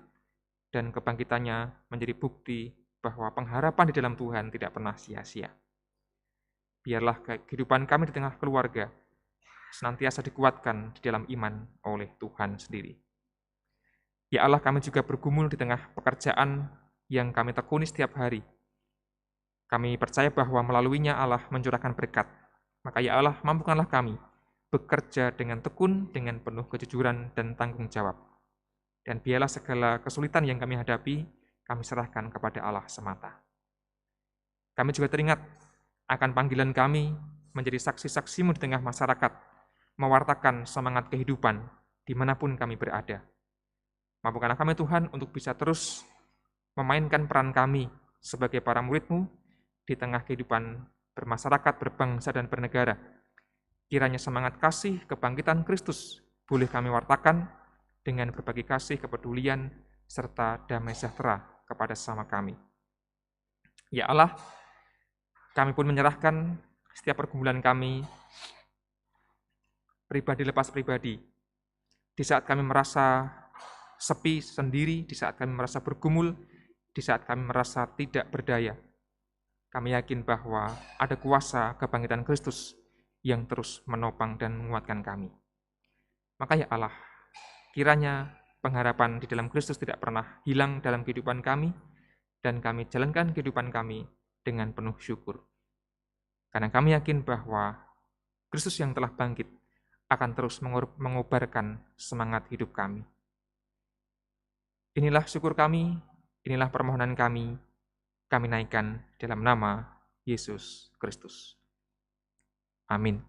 dan kebangkitannya menjadi bukti bahwa pengharapan di dalam Tuhan tidak pernah sia-sia. Biarlah kehidupan kami di tengah keluarga senantiasa dikuatkan di dalam iman oleh Tuhan sendiri. Ya Allah, kami juga bergumul di tengah pekerjaan yang kami tekuni setiap hari. Kami percaya bahwa melaluinya Allah mencurahkan berkat. Maka ya Allah, mampukanlah kami bekerja dengan tekun, dengan penuh kejujuran dan tanggung jawab. Dan biarlah segala kesulitan yang kami hadapi, kami serahkan kepada Allah semata. Kami juga teringat akan panggilan kami menjadi saksi-saksi-Mu di tengah masyarakat, mewartakan semangat kehidupan dimanapun kami berada. Mampukanlah kami Tuhan untuk bisa terus memainkan peran kami sebagai para murid-Mu di tengah kehidupan bermasyarakat, berbangsa, dan bernegara. Kiranya semangat kasih kebangkitan Kristus boleh kami wartakan dengan berbagi kasih, kepedulian, serta damai sejahtera kepada sesama kami. Ya Allah, kami pun menyerahkan setiap pergumulan kami, pribadi lepas pribadi. Di saat kami merasa sepi sendiri, di saat kami merasa bergumul, di saat kami merasa tidak berdaya, kami yakin bahwa ada kuasa kebangkitan Kristus yang terus menopang dan menguatkan kami. Maka ya Allah, kiranya pengharapan di dalam Kristus tidak pernah hilang dalam kehidupan kami, dan kami jalankan kehidupan kami dengan penuh syukur. Karena kami yakin bahwa Kristus yang telah bangkit akan terus mengobarkan semangat hidup kami. Inilah syukur kami, inilah permohonan kami naikkan dalam nama Yesus Kristus. Amin.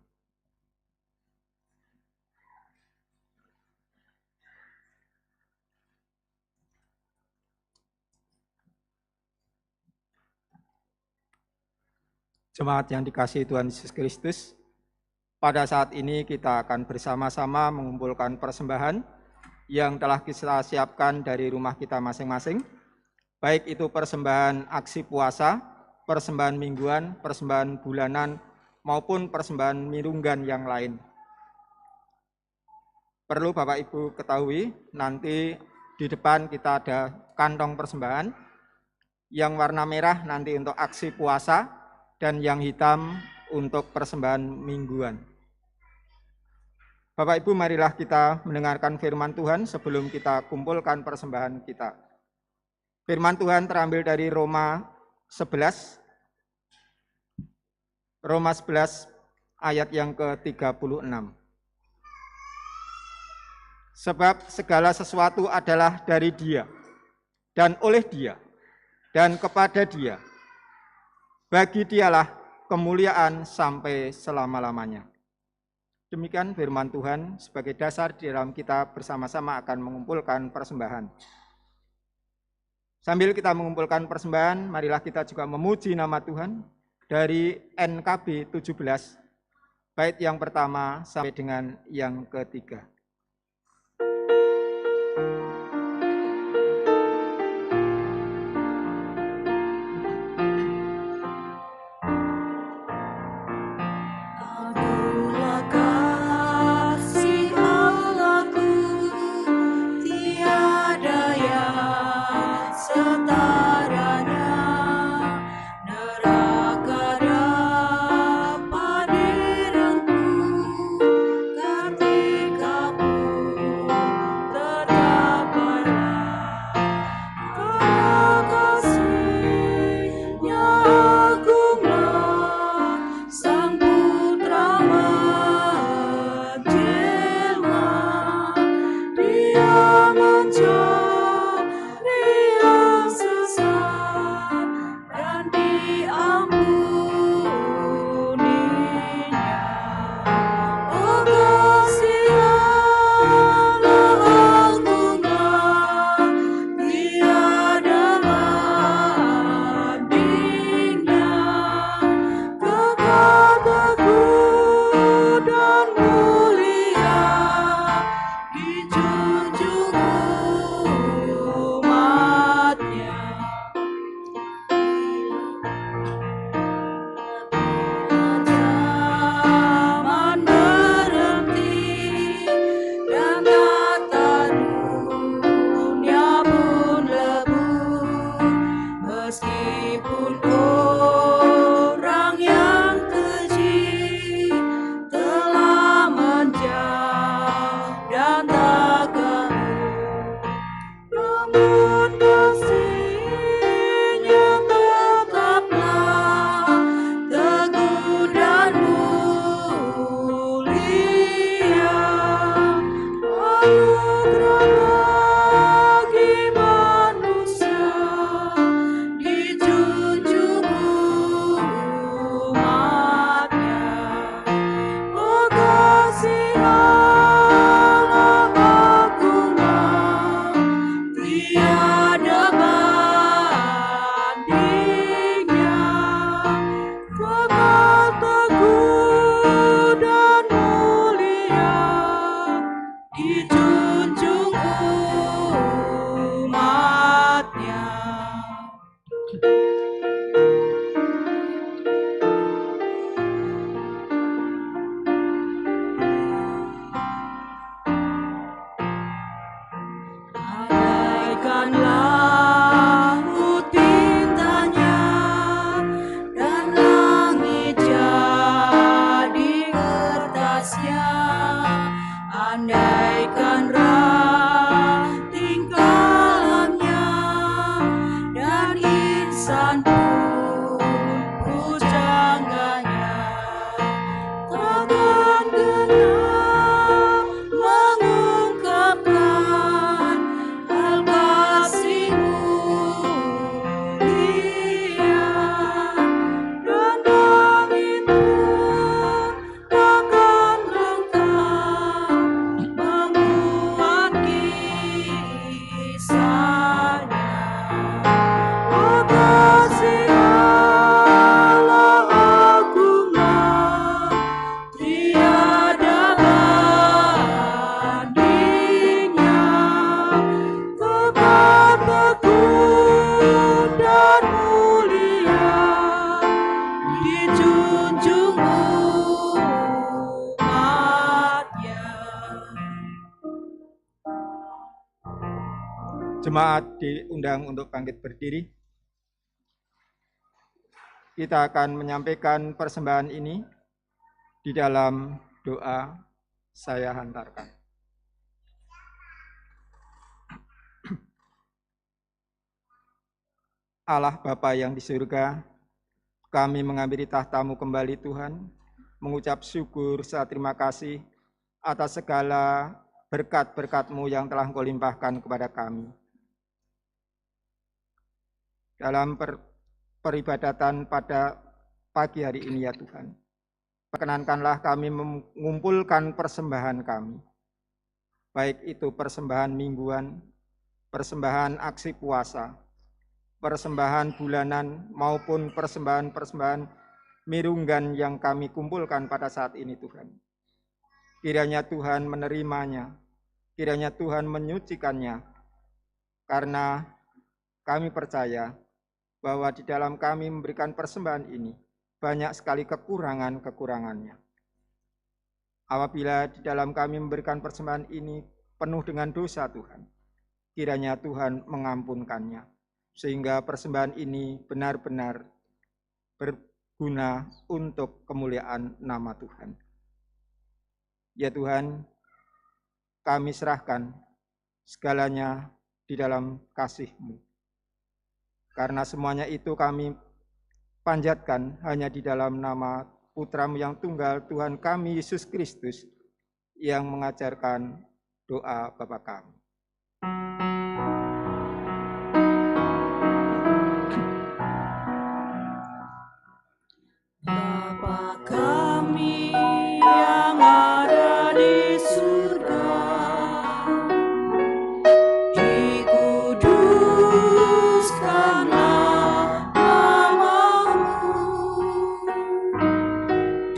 Jemaat yang dikasihi Tuhan Yesus Kristus, pada saat ini kita akan bersama-sama mengumpulkan persembahan yang telah kita siapkan dari rumah kita masing-masing, baik itu persembahan aksi puasa, persembahan mingguan, persembahan bulanan, maupun persembahan mirunggan yang lain. Perlu Bapak Ibu ketahui, nanti di depan kita ada kantong persembahan, yang warna merah nanti untuk aksi puasa, dan yang hitam untuk persembahan mingguan. Bapak Ibu, marilah kita mendengarkan firman Tuhan sebelum kita kumpulkan persembahan kita. Firman Tuhan terambil dari Roma 11 ayat yang ke-36. Sebab segala sesuatu adalah dari Dia, dan oleh Dia, dan kepada Dia. Bagi Dialah kemuliaan sampai selama-lamanya. Demikian firman Tuhan sebagai dasar di dalam kita bersama-sama akan mengumpulkan persembahan. Sambil kita mengumpulkan persembahan, marilah kita juga memuji nama Tuhan dari NKB 17, bait yang pertama sampai dengan yang ketiga.
Anulah kasih Allahku, tiada yang setaranya. Neraka dapat direngkuh ketika pun terdapatlah karena kasih-Nya agunglah Sang Putra menjelma. Dia mencari yang sesat dan diampuninya. Oh kasih Allah agunglah, tiada bandingnya. Kekal teguh dan mulia, dijunjung umatnya. Zaman berhenti dan tata dunia pun lebur, meskipun orang yang keji telah menjauh dan tak ganggu, namun kasih-Nya tetaplah teguh dan mulia. Anugerah bagi manusia, dijunjung umatnya. Oh kasih Allah agunglah, tiada bandingnya. Kekal teguh dan mulia, dijunjung umatnya. Bagaikan laut bintangnya dan langit jadi kertasnya. Andaikan ranting kalamnya dan insan pun pujangannya, takkan genap mengungkapkan hal kasih-Mu mulia. Dan langit pun takkan lengkap memuat kisahnya. Oh kasih Allah agunglah, tiada bandingnya. Kekal teguh dan mulia, dijunjung umatnya.
Jemaat diundang untuk bangkit berdiri. Kita akan menyampaikan persembahan ini di dalam doa saya hantarkan. Allah Bapa yang di surga, kami menghampiri tahta-Mu kembali Tuhan, mengucap syukur serta terima kasih atas segala berkat-berkat-Mu yang telah Engkau limpahkan kepada kami. Dalam peribadatan pada pagi hari ini ya Tuhan, perkenankanlah kami mengumpulkan persembahan kami, baik itu persembahan mingguan, persembahan aksi puasa, persembahan bulanan, maupun persembahan-persembahan mirunggan yang kami kumpulkan pada saat ini Tuhan. Kiranya Tuhan menerimanya, kiranya Tuhan menyucikannya, karena kami percaya bahwa di dalam kami memberikan persembahan ini, banyak sekali kekurangan-kekurangannya. Apabila di dalam kami memberikan persembahan ini penuh dengan dosa Tuhan, kiranya Tuhan mengampunkannya, sehingga persembahan ini benar-benar berguna untuk kemuliaan nama Tuhan. Ya Tuhan, kami serahkan segalanya di dalam kasih-Mu. Karena semuanya itu kami panjatkan hanya di dalam nama Putra-Mu yang tunggal, Tuhan kami Yesus Kristus, yang mengajarkan doa Bapa kami.
Bapa kami yang ada di surga, dikuduskanlah nama-Mu,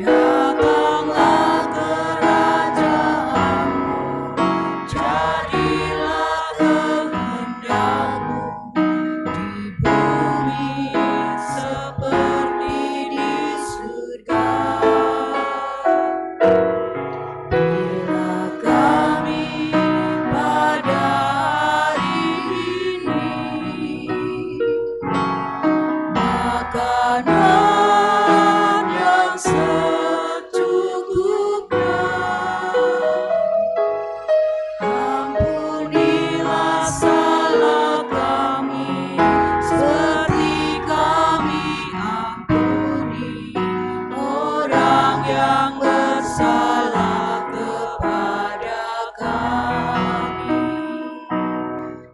datanglah kerajaan-Mu, jadilah kehendak-Mu di bumi seperti di surga. Berilah kami pada hari ini makanan yang secukupnya. Ampunilah salah kami seperti kami ampuni orang yang bersalah kepada kami.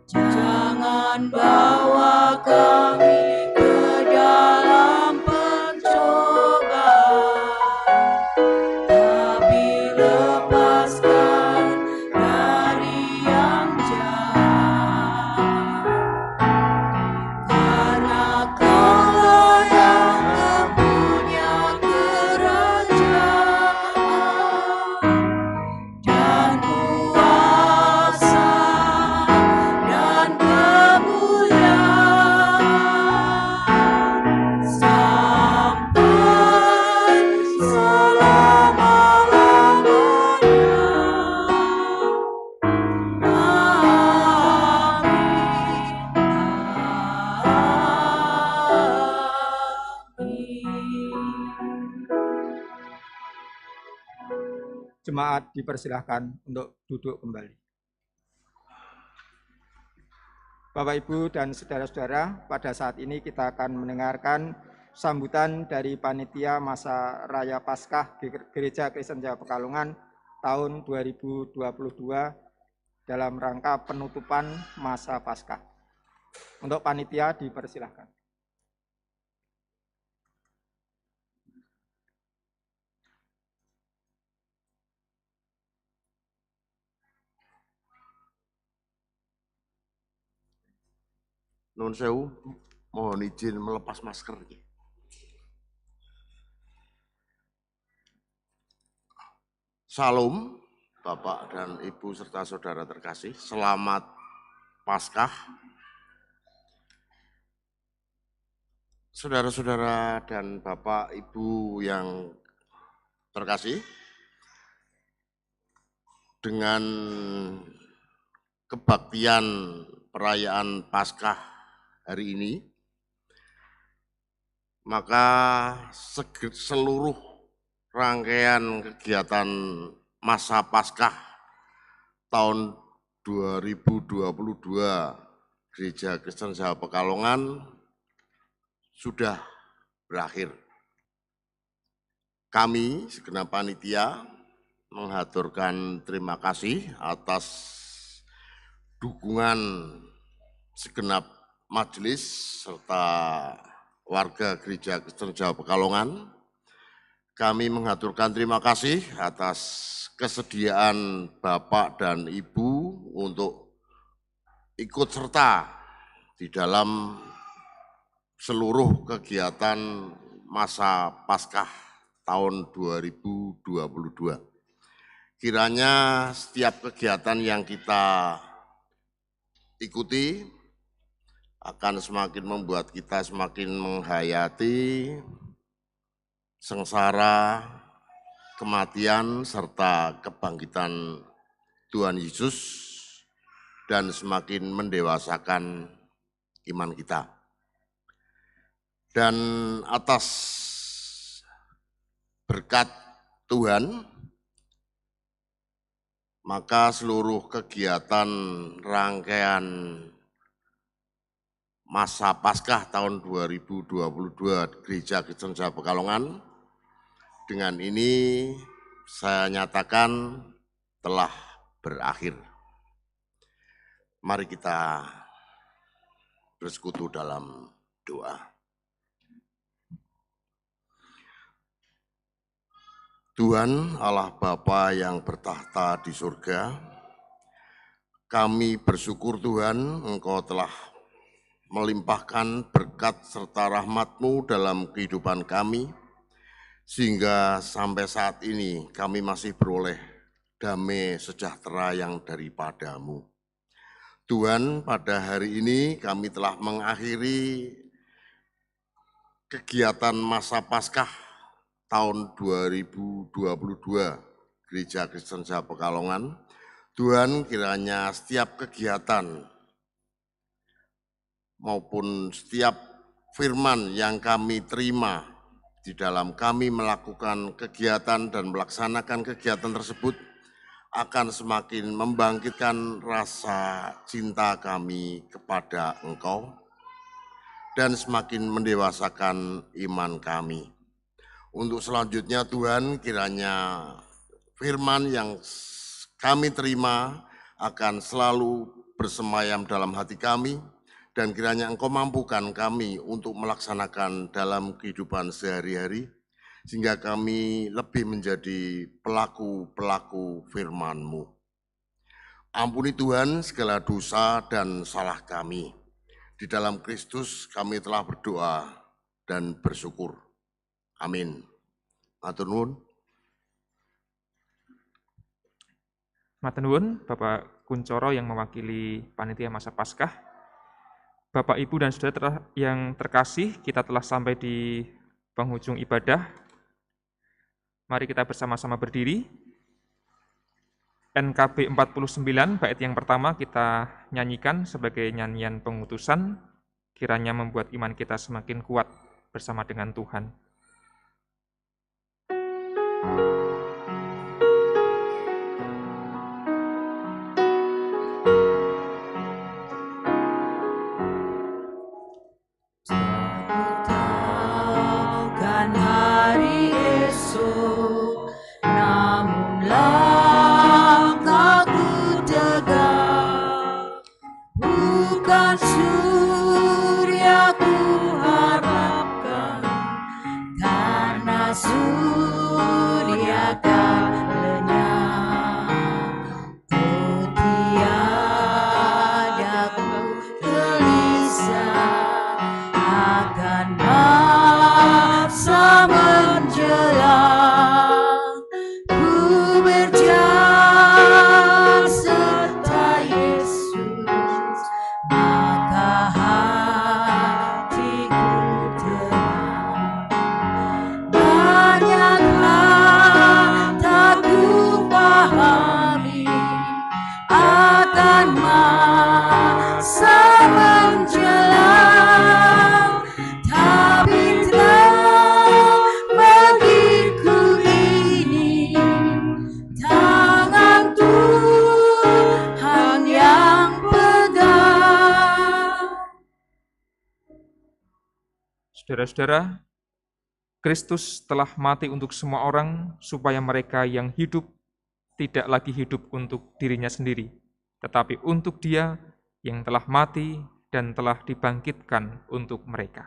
Jangan bawa kami ke dalam pencobaan, tapi lepaskan dari yang jahat. Karena Kaulah yang mempunyai kerajaan dan kuasa dan kemuliaan sampai selama-lamanya.
Jemaat dipersilahkan untuk duduk kembali. Bapak, Ibu, dan saudara-saudara, pada saat ini kita akan mendengarkan sambutan dari Panitia Masa Raya Paskah Gereja Kristen Jawa Pekalongan tahun 2022 dalam rangka penutupan masa Paskah. Untuk panitia dipersilahkan.
Nuwun sewu, mohon izin melepas masker. Salam, Bapak dan Ibu serta saudara terkasih. Selamat Paskah. Saudara-saudara dan Bapak Ibu yang terkasih, dengan kebaktian perayaan Paskah hari ini, maka seluruh rangkaian kegiatan masa Paskah tahun 2022 Gereja Kristen Jawa Pekalongan sudah berakhir. Kami segenap panitia mengaturkan terima kasih atas dukungan segenap majelis serta warga Gereja Kristen Jawa Pekalongan. Kami mengaturkan terima kasih atas kesediaan Bapak dan Ibu untuk ikut serta di dalam seluruh kegiatan masa Paskah tahun 2022. Kiranya setiap kegiatan yang kita ikuti akan semakin membuat kita semakin menghayati sengsara, kematian, serta kebangkitan Tuhan Yesus dan semakin mendewasakan iman kita. Dan atas berkat Tuhan, maka seluruh kegiatan rangkaian masa Paskah tahun 2022 Gereja Kristen Jawa Pekalongan dengan ini saya nyatakan telah berakhir. Mari kita bersekutu dalam doa. Tuhan Allah Bapa yang bertahta di surga, kami bersyukur Tuhan Engkau telah melimpahkan berkat serta rahmat-Mu dalam kehidupan kami, sehingga sampai saat ini kami masih beroleh damai sejahtera yang daripada-Mu. Tuhan, pada hari ini kami telah mengakhiri kegiatan masa Paskah tahun 2022 Gereja Kristen Jawa Pekalongan. Tuhan, kiranya setiap kegiatan maupun setiap firman yang kami terima di dalam kami melakukan kegiatan dan melaksanakan kegiatan tersebut akan semakin membangkitkan rasa cinta kami kepada Engkau dan semakin mendewasakan iman kami. Untuk selanjutnya Tuhan, kiranya firman yang kami terima akan selalu bersemayam dalam hati kami, dan kiranya Engkau mampukan kami untuk melaksanakan dalam kehidupan sehari-hari, sehingga kami lebih menjadi pelaku-pelaku firman-Mu. Ampuni Tuhan segala dosa dan salah kami. Di dalam Kristus kami telah berdoa dan bersyukur. Amin. Matur nuwun.
Matur nuwun Bapak Kuncoro yang mewakili panitia masa Paskah. Bapak, Ibu, dan Saudara yang terkasih, kita telah sampai di penghujung ibadah. Mari kita bersama-sama berdiri. NKB 49, bait yang pertama kita nyanyikan sebagai nyanyian pengutusan, kiranya membuat iman kita semakin kuat bersama dengan Tuhan.
Takkan hari esok, namun langkahku tegak, bukan surya ku harapkan, karena surya kan lenyap. Oh, tiada ku gelisah akan masa menjelang, ku berjalan serta Yesus, maka hatiku tenang. Banyak hal tak ku pahami akan masa menjelang, tapi telah bagiku ini tangan Tuhan yang pegang.
Saudara-saudara, Kristus telah mati untuk semua orang supaya mereka yang hidup tidak lagi hidup untuk dirinya sendiri, tetapi untuk Dia yang telah mati dan telah dibangkitkan untuk mereka.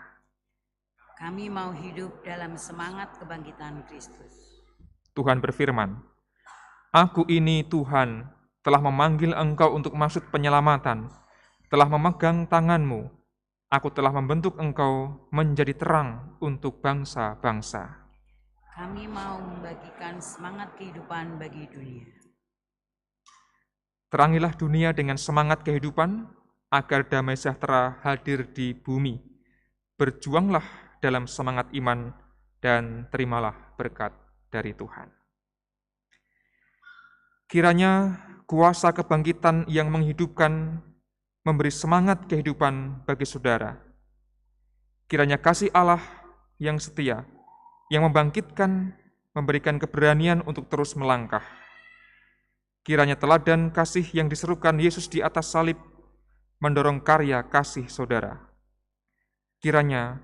Kami mau hidup dalam semangat kebangkitan Kristus.
Tuhan berfirman, "Aku ini Tuhan, telah memanggil engkau untuk maksud penyelamatan, telah memegang tanganmu, aku telah membentuk engkau menjadi terang untuk bangsa-bangsa."
Kami mau membagikan semangat kehidupan bagi dunia.
Terangilah dunia dengan semangat kehidupan, agar damai sejahtera hadir di bumi. Berjuanglah dalam semangat iman, dan terimalah berkat dari Tuhan. Kiranya kuasa kebangkitan yang menghidupkan memberi semangat kehidupan bagi saudara. Kiranya kasih Allah yang setia, yang membangkitkan, memberikan keberanian untuk terus melangkah. Kiranya teladan kasih yang diserukan Yesus di atas salib mendorong karya kasih saudara. Kiranya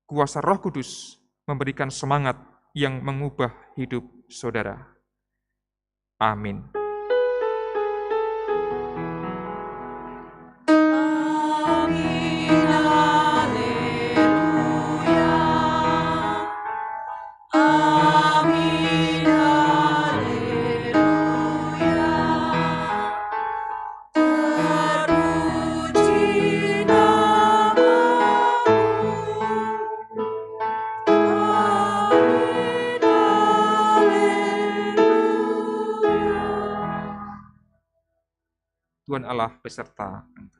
kuasa Roh Kudus memberikan semangat yang mengubah hidup saudara. Amin. Tuhan Allah beserta engkau.